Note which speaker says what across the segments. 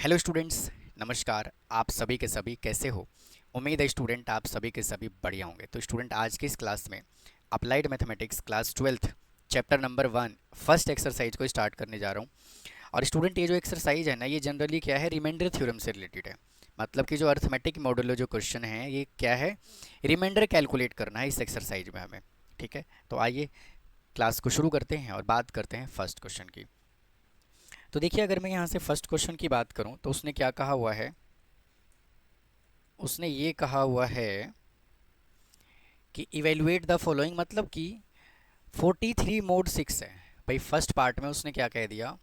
Speaker 1: Hello students, नमस्कार। आप सभी के सभी कैसे हो? उम्मीद है स्टूडेंट आप सभी के सभी बढ़िया होंगे। तो स्टूडेंट, आज की इस क्लास में applied mathematics class 12 chapter number 1 first exercise को स्टार्ट करने जा रहा हूँ। और स्टूडेंट, ये जो एक्सरसाइज है ना, ये जनरली क्या है, रिमाइंडर थ्योरम से रिलेटेड है। मतलब कि जो अर्थमेटिक मॉडुलो जो क्वेश्चन है, ये क्या है, रिमाइंडर कैलकुलेट करना है इस एक्सरसाइज में हमें। ठीक है, तो आइए क्लास को शुरू करते हैं और बात करते हैं फर्स्ट क्वेश्चन की। तो देखिए, अगर मैं यहाँ से फर्स्ट क्वेश्चन की बात करूँ तो उसने क्या कहा हुआ है, उसने ये कहा हुआ है कि इवेलुएट द फॉलोइंग, मतलब कि 43 मोड 6 है। भाई फर्स्ट पार्ट में उसने क्या कह दिया,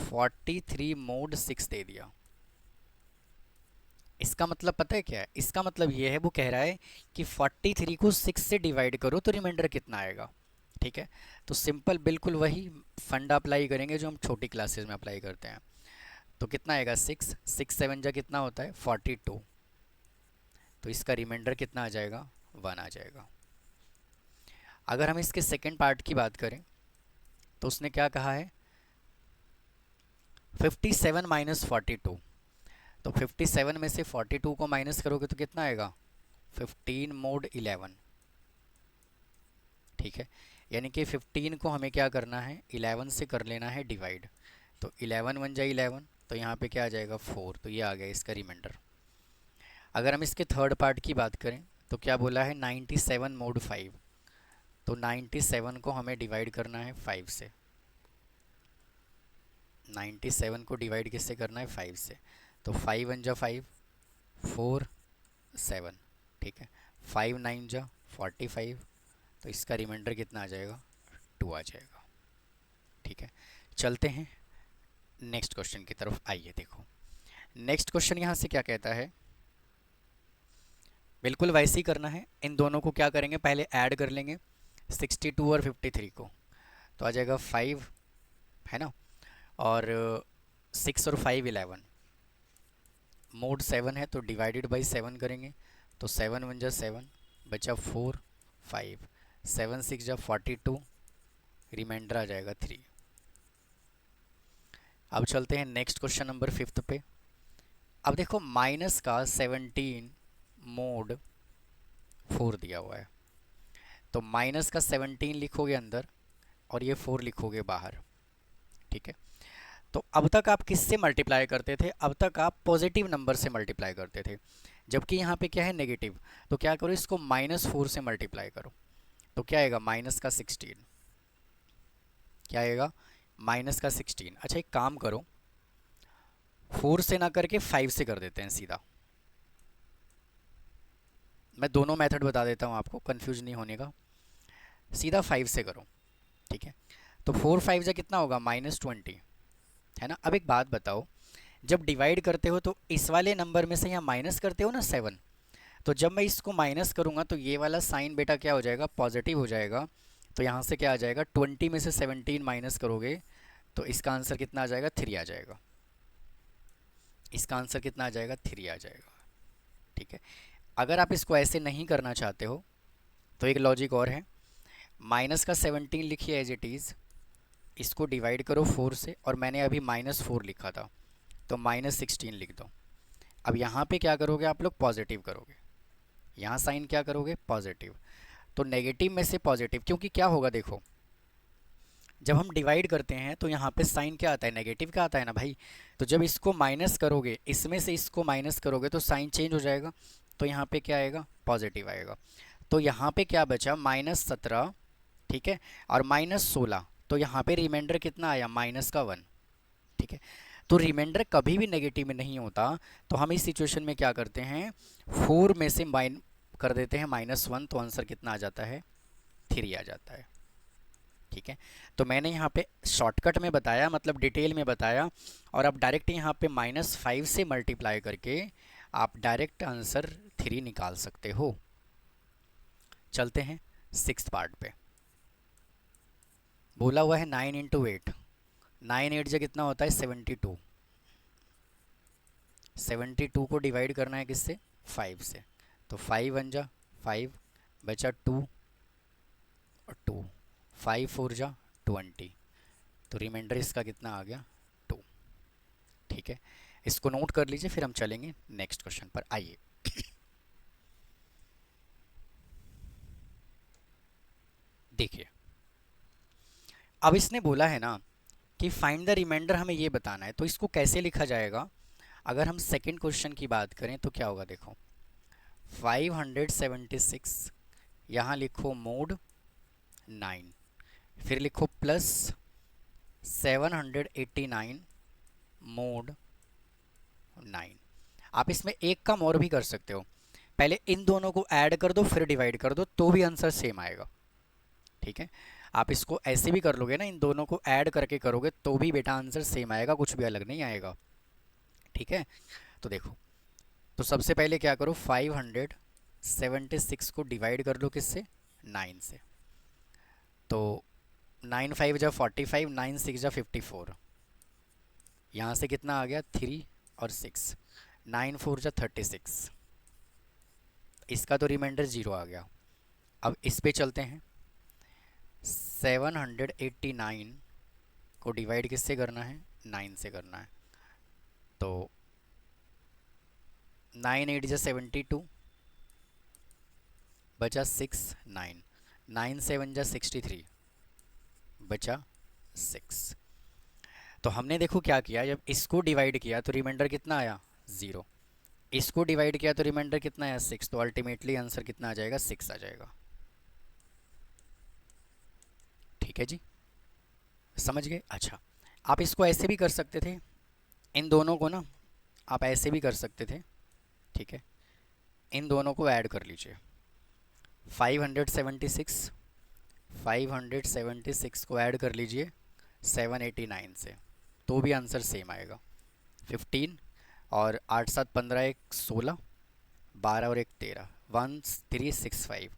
Speaker 1: 43 मोड 6 दे दिया। इसका मतलब पता है क्या है? इसका मतलब ये है, वो कह रहा है कि 43 को 6 से डिवाइड करो तो रिमाइंडर कितना आएगा। ठीक है, तो सिंपल बिल्कुल वही फंडा अप्लाई करेंगे जो हम छोटी क्लासेस में अप्लाई करते हैं। तो कितना आएगा, 6 6 7 जा कितना होता है 42। तो इसका रिमाइंडर कितना आ जाएगा, 1 आ जाएगा। अगर हम इसके सेकेंड पार्ट की बात करें तो उसने क्या कहा है, 57 माइनस 42। तो 57 में से 42 को माइनस करोगे तो कितना आएगा, 15 मोड 11। ठीक है, यानी कि 15 को हमें क्या करना है, 11 से कर लेना है डिवाइड। तो 11 वन जा 11, तो यहाँ पे क्या आ जाएगा 4। तो ये आ गया इसका रिमाइंडर। अगर हम इसके थर्ड पार्ट की बात करें तो क्या बोला है, 97 मोड 5। तो 97 को हमें डिवाइड करना है 5 से। 97 को डिवाइड किससे करना है, 5 से। तो 5 वन जा 5, 4 7। ठीक है, 5 9 जा 45। तो इसका रिमाइंडर कितना आ जाएगा, 2 आ जाएगा। ठीक है, चलते हैं नेक्स्ट क्वेश्चन की तरफ। आइए देखो, नेक्स्ट क्वेश्चन यहाँ से क्या कहता है, बिल्कुल वैसे ही करना है। इन दोनों को क्या करेंगे, पहले ऐड कर लेंगे 62 और 53 को। तो आ जाएगा 5, है ना, और 6 और 5 11। मोड 7 है तो डिवाइडेड बाई 7 करेंगे। तो 7 वन जा 7, बचा 4 5, 7 6 जा 42, रिमाइंडर आ जाएगा 3। अब चलते हैं नेक्स्ट क्वेश्चन नंबर 5 पे। अब देखो, माइनस का 17 मोड 4 दिया हुआ है। तो माइनस का 17 लिखोगे अंदर और ये 4 लिखोगे बाहर। ठीक है, तो अब तक आप किससे मल्टीप्लाई करते थे, अब तक आप पॉजिटिव नंबर से मल्टीप्लाई करते थे, जबकि यहाँ पे क्या है, नेगेटिव। तो क्या करो, इसको -4 से मल्टीप्लाई करो। तो क्या आएगा, माइनस का 16। क्या आएगा, माइनस का 16। अच्छा, एक काम करो, 4 से ना करके 5 से कर देते हैं सीधा। मैं दोनों मेथड बता देता हूँ आपको, कंफ्यूज नहीं होने का। सीधा 5 से करो। ठीक है, तो 4 5 से कितना होगा, -20, है ना। अब एक बात बताओ, जब डिवाइड करते हो तो इस वाले नंबर में से यहाँ माइनस करते हो ना 7, तो जब मैं इसको माइनस करूँगा तो ये वाला साइन बेटा क्या हो जाएगा, पॉजिटिव हो जाएगा। तो यहाँ से क्या आ जाएगा, 20 में से 17 माइनस करोगे तो इसका आंसर कितना आ जाएगा, 3 आ जाएगा। इसका आंसर कितना आ जाएगा, 3 आ जाएगा। ठीक है, अगर आप इसको ऐसे नहीं करना चाहते हो तो एक लॉजिक और है, माइनस का 17 लिखिए एज इट इज़, इसको डिवाइड करो 4 से, और मैंने अभी -4 लिखा था तो -16 लिख दो। अब यहाँ पे क्या करोगे आप लोग, पॉजिटिव करोगे। यहाँ साइन क्या करोगे, पॉजिटिव। तो नेगेटिव में से पॉजिटिव, क्योंकि क्या होगा देखो, जब हम डिवाइड करते हैं तो यहाँ पे साइन क्या आता है, नेगेटिव का आता है ना भाई। तो जब इसको माइनस करोगे, इसमें से इसको माइनस करोगे तो साइन चेंज हो जाएगा। तो यहाँ पे क्या आएगा, पॉजिटिव आएगा। तो यहाँ पे क्या बचा, -17। ठीक है, और -16। तो यहाँ पे रिमाइंडर कितना आया, -1। ठीक है, तो रिमाइंडर कभी भी नेगेटिव में नहीं होता। तो हम इस सिचुएशन में क्या करते हैं, 4 में से माइन कर देते हैं -1, तो आंसर कितना आ जाता है, 3 आ जाता है। ठीक है, तो मैंने यहाँ पे शॉर्टकट में बताया, मतलब डिटेल में बताया, और अब डायरेक्ट यहाँ पे -5 से मल्टीप्लाई करके आप डायरेक्ट आंसर 3 निकाल सकते हो। चलते हैं सिक्स्थ पार्ट पे। बोला हुआ है 9 इंटू 8। 9 8 से कितना होता है, 72। 72 को डिवाइड करना है किससे, 5 से। तो 5 वन जा 5, बचा 2 और 2, 5 4 जा 20। तो रिमाइंडर इसका कितना आ गया, 2। ठीक है, इसको नोट कर लीजिए, फिर हम चलेंगे नेक्स्ट क्वेश्चन पर। आइए देखिए, अब इसने बोला है ना कि फाइंड द रिमाइंडर, हमें ये बताना है, तो इसको कैसे लिखा जाएगा? अगर हम सेकंड क्वेश्चन की बात करें तो क्या होगा, देखो 576, यहाँ लिखो मोड 9, फिर लिखो प्लस 789 मोड 9। आप इसमें एक काम और भी कर सकते हो, पहले इन दोनों को ऐड कर दो फिर डिवाइड कर दो, तो भी आंसर सेम आएगा। ठीक है, आप इसको ऐसे भी कर लोगे ना, इन दोनों को ऐड करके करोगे तो भी बेटा आंसर सेम आएगा, कुछ भी अलग नहीं आएगा। ठीक है, तो देखो, तो सबसे पहले क्या करो, 576 को डिवाइड कर लो किससे, 9 से। तो 9 5 जा 45, 9 6 जा 54, यहाँ से कितना आ गया 3 और 6, 9 4 जा 36, इसका तो रिमाइंडर 0 आ गया। अब इस पे चलते हैं, 789 को डिवाइड किससे करना है, 9 से करना है। तो 9 8 जा 72, बचा 6 9, 9 7 जा 63, बचा 6। तो हमने देखो क्या किया, जब इसको डिवाइड किया तो रिमाइंडर कितना आया 0, इसको डिवाइड किया तो रिमाइंडर कितना आया 6, तो अल्टीमेटली आंसर कितना आ जाएगा 6 आ जाएगा। ठीक है जी, समझ गए? अच्छा, आप इसको ऐसे भी कर सकते थे, इन दोनों को ना आप ऐसे भी कर सकते थे। ठीक है, इन दोनों को ऐड कर लीजिए, 576 576 को ऐड कर लीजिए 789 से, तो भी आंसर सेम आएगा। 15 और 8 7 15, 1 16, 12 और 1 13, 1365,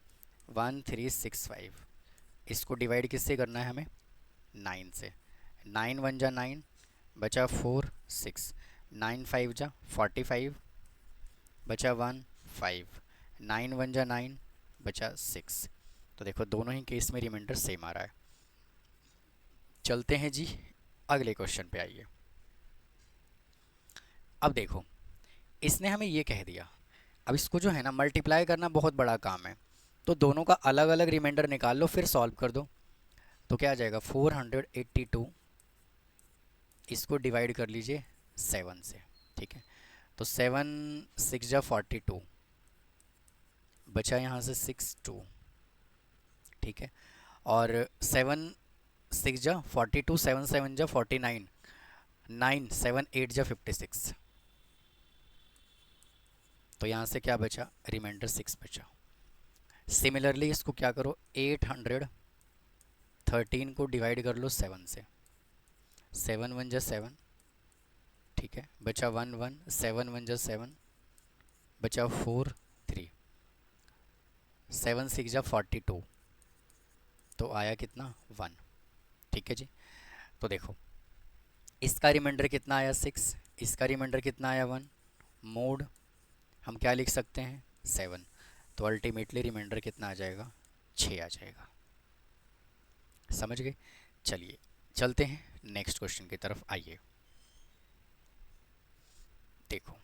Speaker 1: 1365। इसको डिवाइड किससे करना है हमें, 9 से। 9 1 जा 9, बचा 4 6, 9 5 जा 45, बचा 1 5, 9 1 जा 9, बचा 6। तो देखो दोनों ही केस में रिमाइंडर सेम आ रहा है। चलते हैं जी अगले क्वेश्चन पे, आइए। अब देखो, इसने हमें ये कह दिया, अब इसको जो है ना मल्टीप्लाई करना बहुत बड़ा काम है, तो दोनों का अलग अलग रिमाइंडर निकाल लो फिर सॉल्व कर दो। तो क्या आ जाएगा 482, इसको डिवाइड कर लीजिए 7 से। ठीक है, तो 7 6 जा 42, बचा यहाँ से 6 2। ठीक है, और 7 6 जा 42, 7 7 जा 49, 9 7 8 जा 56, तो यहाँ से क्या बचा, रिमाइंडर 6 बचा। सिमिलरली इसको क्या करो, 813 को डिवाइड कर लो 7 से, 7 1 जा 7, ठीक है, बचा 1 1, 7 1 जा 7, बचा 4 3, 7 6 जा 42, तो आया कितना 1। ठीक है जी, तो देखो इसका रिमाइंडर कितना आया 6, इसका रिमाइंडर कितना आया 1, मोड हम क्या लिख सकते हैं 7, तो अल्टीमेटली रिमाइंडर कितना आ जाएगा 6 आ जाएगा। समझ गए? चलिए चलते हैं नेक्स्ट क्वेश्चन की तरफ, आइए। देखो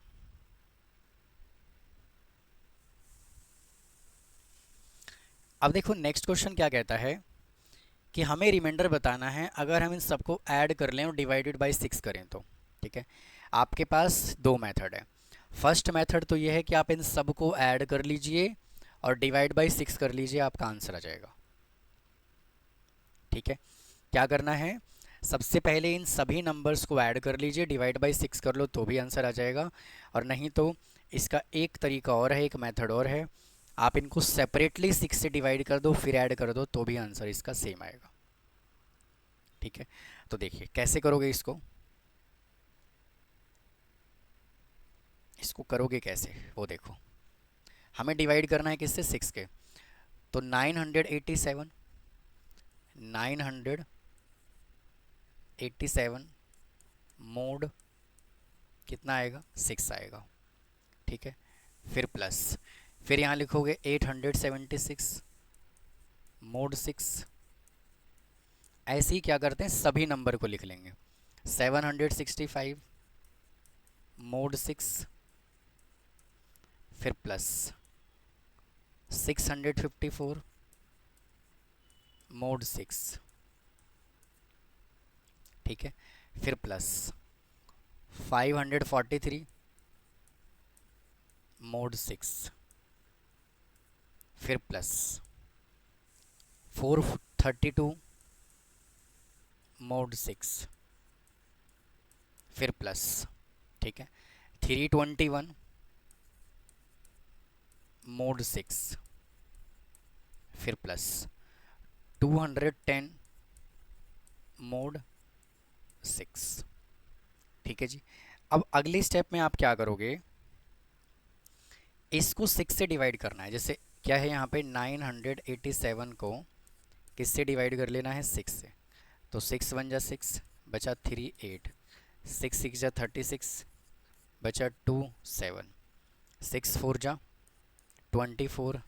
Speaker 1: अब देखो नेक्स्ट क्वेश्चन क्या कहता है कि हमें रिमाइंडर बताना है अगर हम इन सबको ऐड कर लें और डिवाइडेड बाय 6 करें तो। ठीक है, आपके पास दो मेथड है। फर्स्ट मेथड तो ये है कि आप इन सबको ऐड कर लीजिए और डिवाइड बाय 6 कर लीजिए, आपका आंसर आ जाएगा। ठीक है, क्या करना है, सबसे पहले इन सभी नंबर्स को ऐड कर लीजिए, डिवाइड बाय 6 कर लो तो भी आंसर आ जाएगा। और नहीं तो इसका एक तरीका और है, एक मेथड और है, आप इनको सेपरेटली 6 से डिवाइड कर दो फिर ऐड कर दो तो भी आंसर इसका सेम आएगा। ठीक है, तो देखिए कैसे करोगे इसको, इसको करोगे कैसे वो देखो। हमें डिवाइड करना है किससे, 6 के, तो 987, 987 मोड कितना आएगा 6 आएगा। ठीक है, फिर प्लस, फिर यहाँ लिखोगे 876 मोड 6। ऐसे ही क्या करते हैं सभी नंबर को लिख लेंगे, 765 मोड 6, फिर प्लस 654 मोड 6, ठीक है, फिर प्लस 543 मोड 6, फिर प्लस 432 मोड 6, फिर प्लस, ठीक है, 321 मोड 6, फिर प्लस 210 मोड 6, ठीक है जी। अब अगली स्टेप में आप क्या करोगे, इसको 6 से डिवाइड करना है। जैसे क्या है यहाँ पे 987 को किससे डिवाइड कर लेना है, 6 से। तो 6 वन जा 6, बचा 3 8, 6 6 जा 36, बचा 2 7, 6 4 जा 24,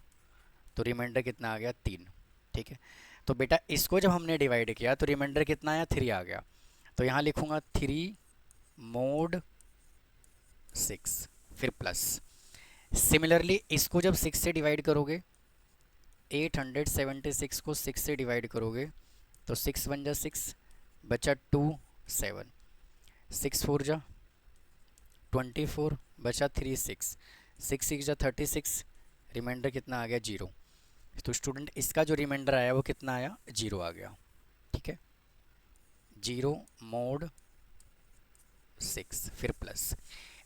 Speaker 1: तो रिमाइंडर कितना आ गया, 3, ठीक है। तो बेटा इसको जब हमने डिवाइड किया तो रिमाइंडर कितना आया, 3 आ गया। तो यहाँ लिखूँगा 3 मोड 6, फिर प्लस। सिमिलरली इसको जब 6 से डिवाइड करोगे, 876 को 6 से डिवाइड करोगे तो 6 वन जा 6, बचा 2 7, 6 4 जा 24, बचा 3 6, 6 6 जा 36, रिमाइंडर कितना आ गया, 0। तो स्टूडेंट इसका जो रिमाइंडर आया वो कितना आया, 0 आ गया, ठीक है। 0 मोड 6, फिर प्लस।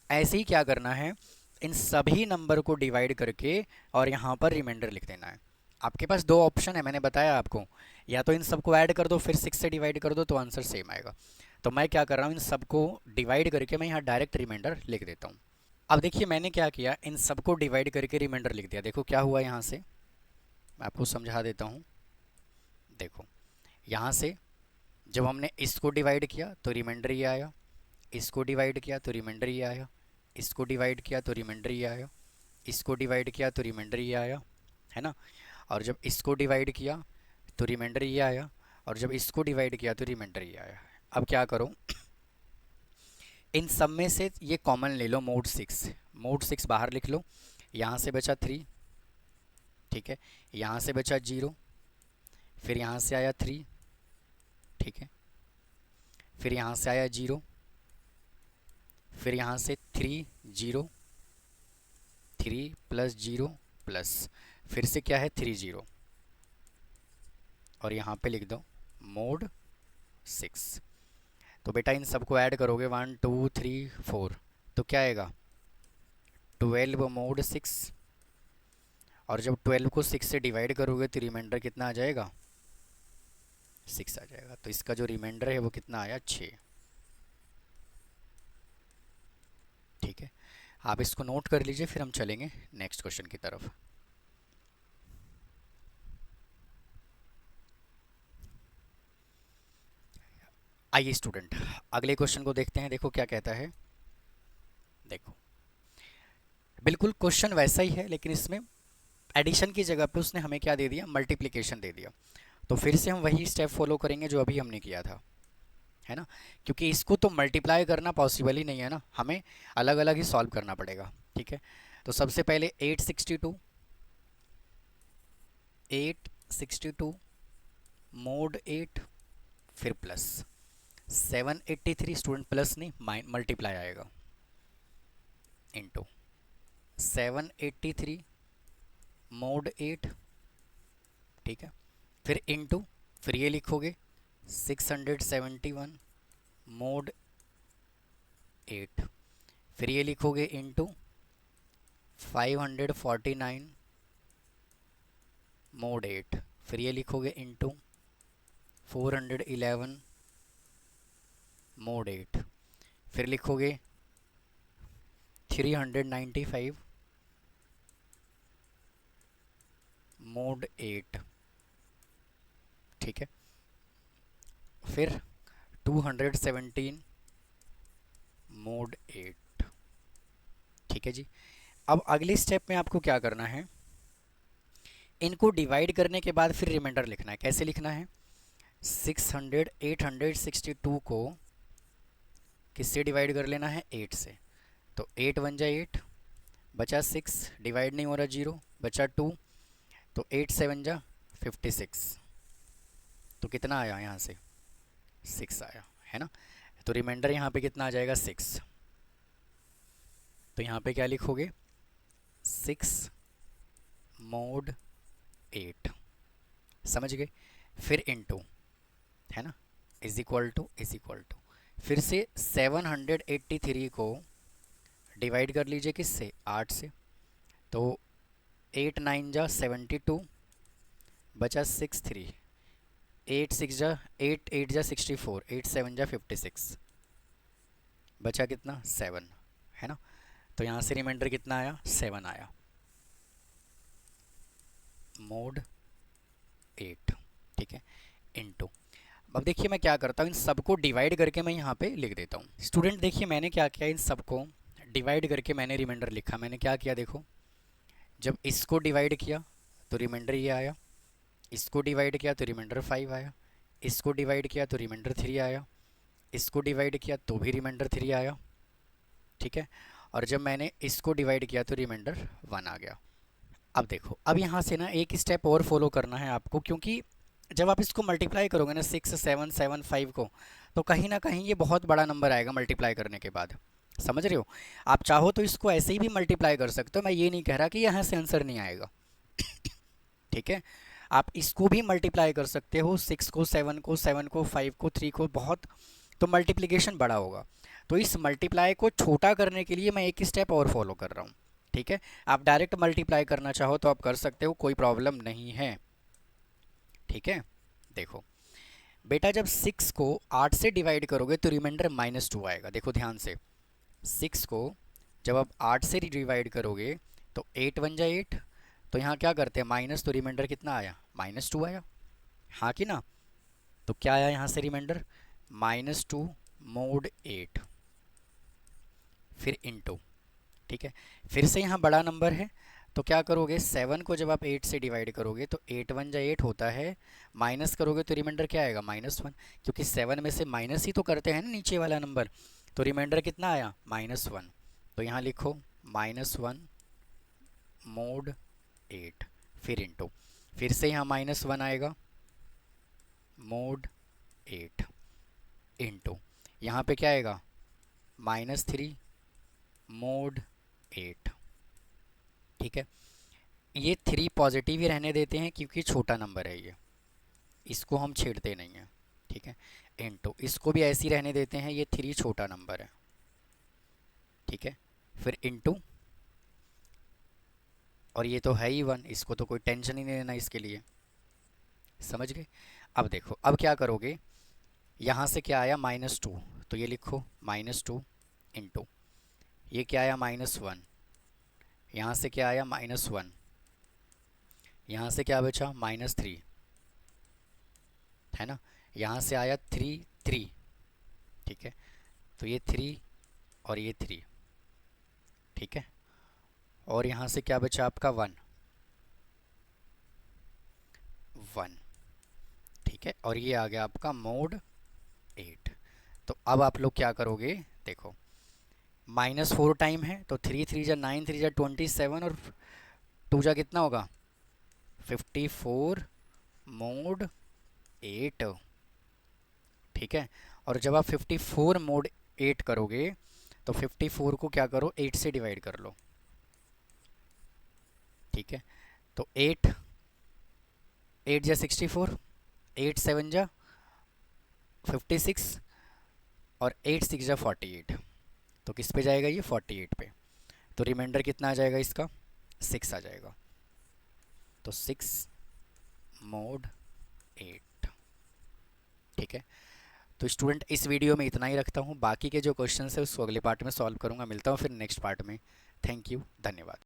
Speaker 1: ऐसे ही क्या करना है, इन सभी नंबर को डिवाइड करके और यहाँ पर रिमाइंडर लिख देना है। आपके पास दो ऑप्शन है, मैंने बताया आपको, या तो इन सबको ऐड कर दो फिर 6 से डिवाइड कर दो तो आंसर सेम आएगा। तो मैं क्या कर रहा हूँ, इन सबको डिवाइड करके मैं यहाँ डायरेक्ट रिमाइंडर लिख देता हूँ। अब देखिए मैंने क्या किया, इन सबको डिवाइड करके रिमाइंडर लिख दिया। देखो क्या हुआ, यहाँ से मैं आपको समझा देता हूँ। देखो यहाँ से जब हमने इसको डिवाइड किया तो रिमाइंडर ये आया, इसको डिवाइड किया तो रिमाइंडर ये आया, इसको डिवाइड किया तो रिमाइंडर ये आया, इसको डिवाइड किया तो रिमाइंडर ये आया, है ना। और जब इसको डिवाइड किया तो रिमाइंडर ये आया, और जब इसको डिवाइड किया तो रिमाइंडर ये आया। अब क्या करो, इन सब में से ये कॉमन ले लो, मोड 6, मोड 6 बाहर लिख लो। यहाँ से बचा 3, ठीक है, यहाँ से बचा 0, फिर यहाँ से आया 3, ठीक है, फिर यहाँ से आया 0, फिर यहाँ से 3 0, 3 प्लस 0 प्लस, फिर से क्या है 3 0, और यहाँ पे लिख दो मोड 6। तो बेटा इन सबको ऐड करोगे 1 2 3 4, तो क्या आएगा 12 मोड 6, और जब 12 को 6 से डिवाइड करोगे तो रिमाइंडर कितना आ जाएगा, 6 आ जाएगा। तो इसका जो रिमाइंडर है वो कितना आया, 6, ठीक है। आप इसको नोट कर लीजिए, फिर हम चलेंगे नेक्स्ट क्वेश्चन की तरफ। आइए स्टूडेंट अगले क्वेश्चन को देखते हैं। देखो क्या कहता है, देखो बिल्कुल क्वेश्चन वैसा ही है, लेकिन इसमें एडिशन की जगह पे उसने हमें क्या दे दिया, मल्टीप्लिकेशन दे दिया। तो फिर से हम वही स्टेप फॉलो करेंगे जो अभी हमने किया था, है ना, क्योंकि इसको तो मल्टीप्लाई करना पॉसिबल ही नहीं है ना, हमें अलग अलग ही सॉल्व करना पड़ेगा, ठीक है। तो सबसे पहले 862 मोड 8, फिर प्लस 783, स्टूडेंट प्लस नहीं मल्टीप्लाई आएगा, इंटू 783 मोड 8, ठीक है, फिर इंटू, फिर ये लिखोगे 671 मोड 8, फिर ये लिखोगे इंटू 549 मोड 8, फिर ये लिखोगे इंटू 411 मोड 8, फिर लिखोगे 395 मोड 8, ठीक है, फिर 217 मोड 8, ठीक है जी। अब अगली स्टेप में आपको क्या करना है, इनको डिवाइड करने के बाद फिर रिमाइंडर लिखना है। कैसे लिखना है, 862 को किससे डिवाइड कर लेना है, 8 से। तो 8 वन जा 8, बचा 6, डिवाइड नहीं हो रहा 0, बचा 2, तो 8 7 जा 56। तो कितना आया यहाँ से 6 आया, है ना। तो रिमाइंडर यहाँ पे कितना आ जाएगा 6। तो यहाँ पे क्या लिखोगे 6 mod 8, समझ गए। फिर इनटू, है ना, इज इक्वल टू फिर से 783 को डिवाइड कर लीजिए किससे 8 से। तो 8 9 जा 72, बचा 6 3, 8 6 जा 8 जा 64, 8 7 जा 56, बचा कितना 7, है ना। तो यहाँ से रिमाइंडर कितना आया 7 आया, मोड 8, ठीक है, इनटू। अब देखिए मैं क्या करता हूँ, इन सबको डिवाइड करके मैं यहाँ पे लिख देता हूँ। स्टूडेंट देखिए मैंने क्या किया, इन सबको डिवाइड करके मैंने रिमाइंडर लिखा। मैंने क्या किया देखो, जब इसको डिवाइड किया तो रिमाइंडर ये आया, इसको डिवाइड किया तो रिमाइंडर 5 आया, इसको डिवाइड किया तो रिमाइंडर 3 आया, इसको डिवाइड किया तो भी रिमाइंडर 3 आया, ठीक है। और जब मैंने इसको डिवाइड किया तो रिमाइंडर 1 आ गया। अब देखो, अब यहाँ से ना एक स्टेप और फॉलो करना है आपको, क्योंकि जब आप इसको मल्टीप्लाई करोगे ना 6 7 7 5 को, तो कहीं ना कहीं ये बहुत बड़ा नंबर आएगा मल्टीप्लाई करने के बाद, समझ रहे हो। आप चाहो तो इसको ऐसे ही भी मल्टीप्लाई कर सकते हो, मैं ये नहीं कह रहा कि यहाँ से आंसर नहीं आएगा, ठीक है। आप इसको भी मल्टीप्लाई कर सकते हो, 6 को 7 को 7 को 5 को 3 को, बहुत, तो मल्टीप्लिकेशन बड़ा होगा। तो इस मल्टीप्लाई को छोटा करने के लिए मैं एक स्टेप और फॉलो कर रहा हूँ, ठीक है। आप डायरेक्ट मल्टीप्लाई करना चाहो तो आप कर सकते हो, कोई प्रॉब्लम नहीं है, ठीक है। देखो बेटा, जब 6 को 8 से डिवाइड करोगे तो रिमाइंडर -2 आएगा। देखो ध्यान से, 6 को जब आप 8 से डिवाइड करोगे तो 8 वन जा 8, तो यहाँ क्या करते हैं माइनस, तो रिमाइंडर कितना आया -2 आया, हाँ कि ना। तो क्या आया यहाँ से रिमाइंडर -2 mod 8, फिर इनटू, ठीक है। फिर से यहाँ बड़ा नंबर है तो क्या करोगे, 7 को जब आप 8 से डिवाइड करोगे तो 8 वन जा 8 होता है, माइनस करोगे तो रिमाइंडर क्या आएगा -1, क्योंकि 7 में से माइनस ही तो करते हैं ना नीचे वाला नंबर। तो रिमाइंडर कितना आया -1। तो यहाँ लिखो -1 mod 8, फिर इनटू, फिर से यहाँ -1 आएगा mod 8, इनटू, यहाँ पे क्या आएगा -3 mod 8, ठीक है। ये 3 पॉजिटिव ही रहने देते हैं क्योंकि छोटा नंबर है ये, इसको हम छेड़ते नहीं हैं, ठीक है। इनटू, इसको भी ऐसे ही रहने देते हैं, ये 3 छोटा नंबर है, ठीक है। फिर इनटू, और ये तो है ही 1, इसको तो कोई टेंशन ही नहीं लेना इसके लिए, समझ गए। अब देखो, अब क्या करोगे, यहाँ से क्या आया -2, तो ये लिखो -2 इनटू, ये क्या आया -1, यहाँ से क्या आया -1, यहाँ से क्या बचा -3, है ना। यहाँ से आया 3 3, ठीक है। तो ये 3 और ये 3, ठीक है। और यहाँ से क्या बचा आपका 1 1, ठीक है। और ये आ गया आपका mod 8। तो अब आप लोग क्या करोगे, देखो -4 टाइम है तो 3 3 जा 9, 3 जा 27, और 2 जा कितना होगा 54 mod 8, ठीक है। और जब आप 54 mod 8 करोगे तो 54 को क्या करो 8 से डिवाइड कर लो, ठीक है। तो 8 8 जा 64, 8 7 जा 56, और 8 6 जा 48, तो किस पे जाएगा ये 48 पे। तो रिमाइंडर कितना आ जाएगा इसका 6 आ जाएगा। तो 6 mod 8, ठीक है। तो स्टूडेंट इस वीडियो में इतना ही रखता हूँ, बाकी के जो क्वेश्चन है उसको अगले पार्ट में सॉल्व करूँगा। मिलता हूँ फिर नेक्स्ट पार्ट में। थैंक यू, धन्यवाद।